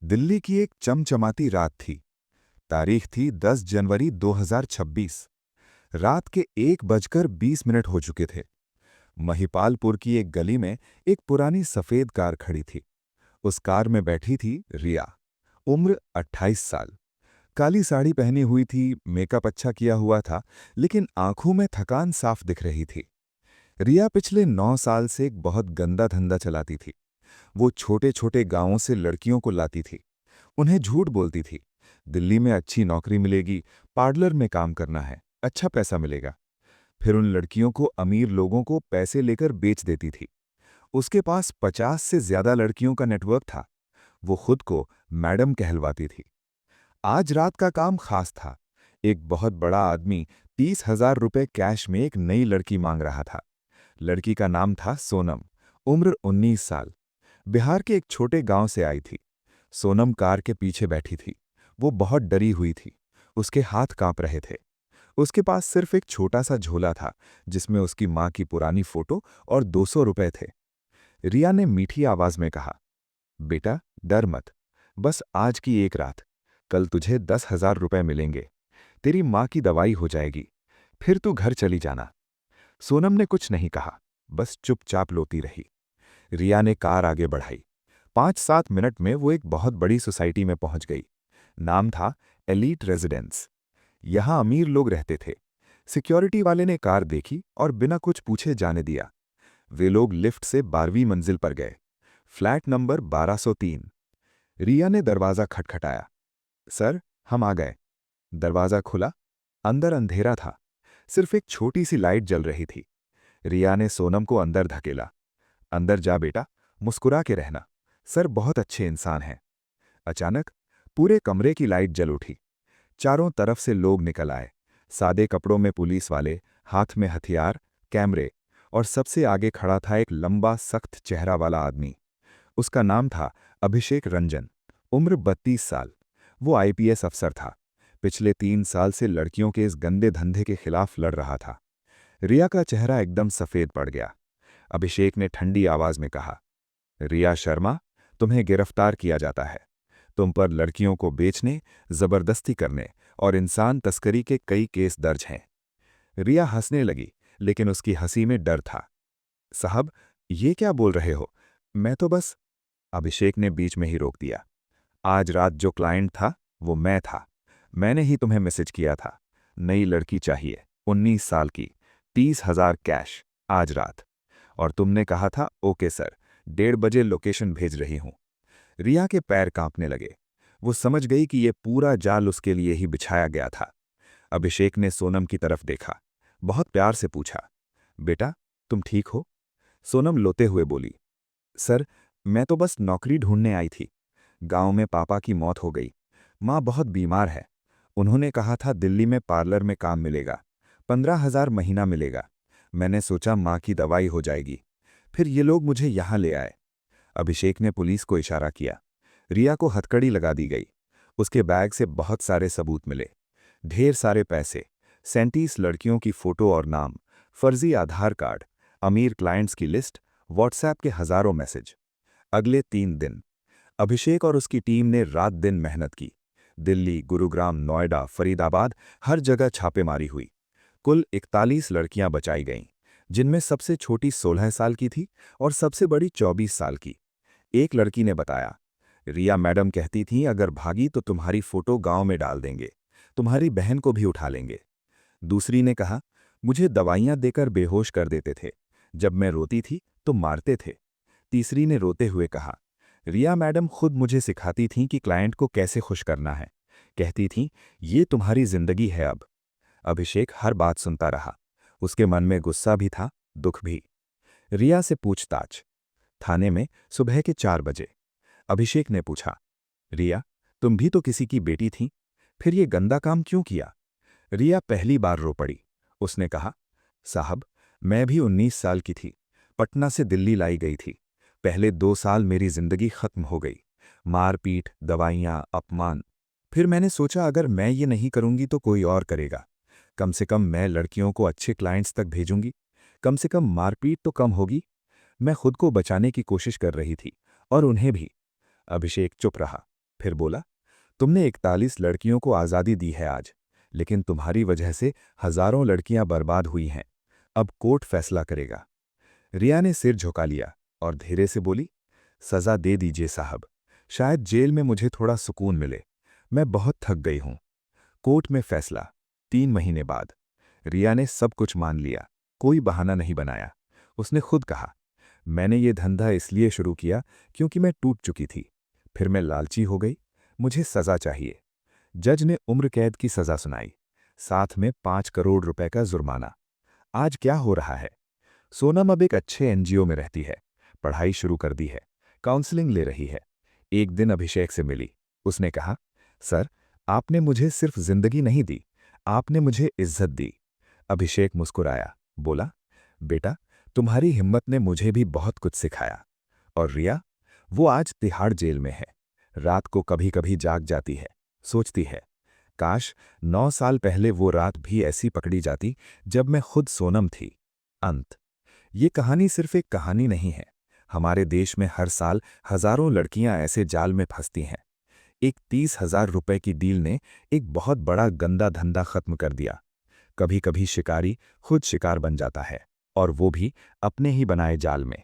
दिल्ली की एक चमचमाती रात थी। तारीख थी 10 जनवरी 2026। रात के 1:20 हो चुके थे। महिपालपुर की एक गली में एक पुरानी सफेद कार खड़ी थी। उस कार में बैठी थी रिया। उम्र 28 साल। काली साड़ी पहनी हुई थी, मेकअप अच्छा किया हुआ था, लेकिन आंखों में थकान साफ दिख रही थी। रिया पिछले 9 साल से एक बहुत गंदा धंधा चलाती थी। वो छोटे छोटे गांवों से लड़कियों को लाती थी। उन्हें झूठ बोलती थी, दिल्ली में अच्छी नौकरी मिलेगी, पार्लर में काम करना है, अच्छा पैसा मिलेगा। फिर उन लड़कियों को अमीर लोगों को पैसे लेकर बेच देती थी। उसके पास 50 से ज्यादा लड़कियों का नेटवर्क था। वो खुद को मैडम कहलवाती थी। आज रात का काम खास था। एक बहुत बड़ा आदमी 30,000 रुपए कैश में एक नई लड़की मांग रहा था। लड़की का नाम था सोनम। उम्र 19 साल। बिहार के एक छोटे गांव से आई थी। सोनम कार के पीछे बैठी थी। वो बहुत डरी हुई थी। उसके हाथ कांप रहे थे। उसके पास सिर्फ एक छोटा सा झोला था, जिसमें उसकी मां की पुरानी फोटो और 200 रुपए थे। रिया ने मीठी आवाज में कहा, बेटा, डर मत। बस आज की एक रात। कल तुझे 10,000 रुपए मिलेंगे। तेरी मां की दवाई हो जाएगी। फिर तू घर चली जाना। सोनम ने कुछ नहीं कहा, बस चुपचाप लोती रही। रिया ने कार आगे बढ़ाई। 5-7 मिनट में वो एक बहुत बड़ी सोसाइटी में पहुंच गई। नाम था एलीट रेजिडेंस। यहां अमीर लोग रहते थे। सिक्योरिटी वाले ने कार देखी और बिना कुछ पूछे जाने दिया। वे लोग लिफ्ट से 12वीं मंजिल पर गए। Flat number 1203। रिया ने दरवाजा खटखटाया। सर, हम आ गए। दरवाजा खुला। अंदर अंधेरा था। सिर्फ एक छोटी सी लाइट जल रही थी। रिया ने सोनम को अंदर धकेला। अंदर जा बेटा, मुस्कुरा के रहना। सर बहुत अच्छे इंसान हैं। अचानक पूरे कमरे की लाइट जल उठी। चारों तरफ से लोग निकल आए। सादे कपड़ों में पुलिस वाले, हाथ में हथियार, कैमरे, और सबसे आगे खड़ा था एक लंबा सख्त चेहरा वाला आदमी। उसका नाम था अभिषेक रंजन। उम्र 32 साल। वो आईपीएस अफसर था। पिछले 3 साल से लड़कियों के इस गंदे धंधे के खिलाफ लड़ रहा था। रिया का चेहरा एकदम सफेद पड़ गया। अभिषेक ने ठंडी आवाज में कहा, रिया शर्मा, तुम्हें गिरफ्तार किया जाता है। तुम पर लड़कियों को बेचने, जबरदस्ती करने और इंसान तस्करी के कई केस दर्ज हैं। रिया हंसने लगी, लेकिन उसकी हंसी में डर था। साहब, ये क्या बोल रहे हो? मैं तो बस। अभिषेक ने बीच में ही रोक दिया। आज रात जो क्लाइंट था, वो मैं था। मैंने ही तुम्हें मैसेज किया था। नई लड़की चाहिए, 19 साल की, 30,000 कैश, आज रात। और तुमने कहा था ओके सर, 1:30 लोकेशन भेज रही हूं। रिया के पैर कांपने लगे। वो समझ गई कि ये पूरा जाल उसके लिए ही बिछाया गया था। अभिषेक ने सोनम की तरफ देखा। बहुत प्यार से पूछा, बेटा, तुम ठीक हो? सोनम लोते हुए बोली, सर, मैं तो बस नौकरी ढूंढने आई थी। गांव में पापा की मौत हो गई। माँ बहुत बीमार है। उन्होंने कहा था दिल्ली में पार्लर में काम मिलेगा, 15,000 महीना मिलेगा। मैंने सोचा माँ की दवाई हो जाएगी। फिर ये लोग मुझे यहाँ ले आए। अभिषेक ने पुलिस को इशारा किया। रिया को हथकड़ी लगा दी गई। उसके बैग से बहुत सारे सबूत मिले। ढेर सारे पैसे, 37 लड़कियों की फोटो और नाम, फर्जी आधार कार्ड, अमीर क्लाइंट्स की लिस्ट, व्हाट्सएप के हजारों मैसेज। अगले 3 दिन अभिषेक और उसकी टीम ने रात दिन मेहनत की। दिल्ली, गुरुग्राम, नोएडा, फरीदाबाद, हर जगह छापेमारी हुई। कुल 41 लड़कियां बचाई गईं, जिनमें सबसे छोटी 16 साल की थी और सबसे बड़ी 24 साल की। एक लड़की ने बताया, रिया मैडम कहती थीं अगर भागी तो तुम्हारी फोटो गांव में डाल देंगे, तुम्हारी बहन को भी उठा लेंगे। दूसरी ने कहा, मुझे दवाइयां देकर बेहोश कर देते थे। जब मैं रोती थी तो मारते थे। तीसरी ने रोते हुए कहा, रिया मैडम खुद मुझे सिखाती थीं कि क्लाइंट को कैसे खुश करना है। कहती थीं, ये तुम्हारी जिंदगी है अब। अभिषेक हर बात सुनता रहा। उसके मन में गुस्सा भी था, दुख भी। रिया से पूछताछ। थाने में सुबह के 4 बजे। अभिषेक ने पूछा, रिया, तुम भी तो किसी की बेटी थी, फिर ये गंदा काम क्यों किया? रिया पहली बार रो पड़ी। उसने कहा, साहब, मैं भी 19 साल की थी। पटना से दिल्ली लाई गई थी। पहले 2 साल मेरी जिंदगी खत्म हो गई। मारपीट, दवाइयां, अपमान। फिर मैंने सोचा अगर मैं ये नहीं करूंगी तो कोई और करेगा। कम से कम मैं लड़कियों को अच्छे क्लाइंट्स तक भेजूंगी। कम से कम मारपीट तो कम होगी। मैं खुद को बचाने की कोशिश कर रही थी, और उन्हें भी। अभिषेक चुप रहा। फिर बोला, तुमने 41 लड़कियों को आज़ादी दी है आज, लेकिन तुम्हारी वजह से हजारों लड़कियां बर्बाद हुई हैं। अब कोर्ट फैसला करेगा। रिया ने सिर झुका लिया और धीरे से बोली, सजा दे दीजिए साहब, शायद जेल में मुझे थोड़ा सुकून मिले। मैं बहुत थक गई हूं। कोर्ट में फैसला। 3 महीने बाद। रिया ने सब कुछ मान लिया, कोई बहाना नहीं बनाया। उसने खुद कहा, मैंने ये धंधा इसलिए शुरू किया क्योंकि मैं टूट चुकी थी। फिर मैं लालची हो गई। मुझे सजा चाहिए। जज ने उम्र कैद की सजा सुनाई, साथ में 5 करोड़ रुपए का जुर्माना। आज क्या हो रहा है? सोनम अब एक अच्छे एनजीओ में रहती है, पढ़ाई शुरू कर दी है, काउंसलिंग ले रही है। एक दिन अभिषेक से मिली। उसने कहा, सर, आपने मुझे सिर्फ जिंदगी नहीं दी, आपने मुझे इज्जत दी। अभिषेक मुस्कुराया, बोला, बेटा, तुम्हारी हिम्मत ने मुझे भी बहुत कुछ सिखाया। और रिया, वो आज तिहाड़ जेल में है। रात को कभी कभी जाग जाती है, सोचती है, काश 9 साल पहले वो रात भी ऐसी पकड़ी जाती जब मैं खुद सोनम थी। अंत। ये कहानी सिर्फ एक कहानी नहीं है। हमारे देश में हर साल हजारों लड़कियां ऐसे जाल में फंसती हैं। एक 30,000 रुपए की डील ने एक बहुत बड़ा गंदा धंधा खत्म कर दिया। कभी कभी शिकारी खुद शिकार बन जाता है, और वो भी अपने ही बनाए जाल में।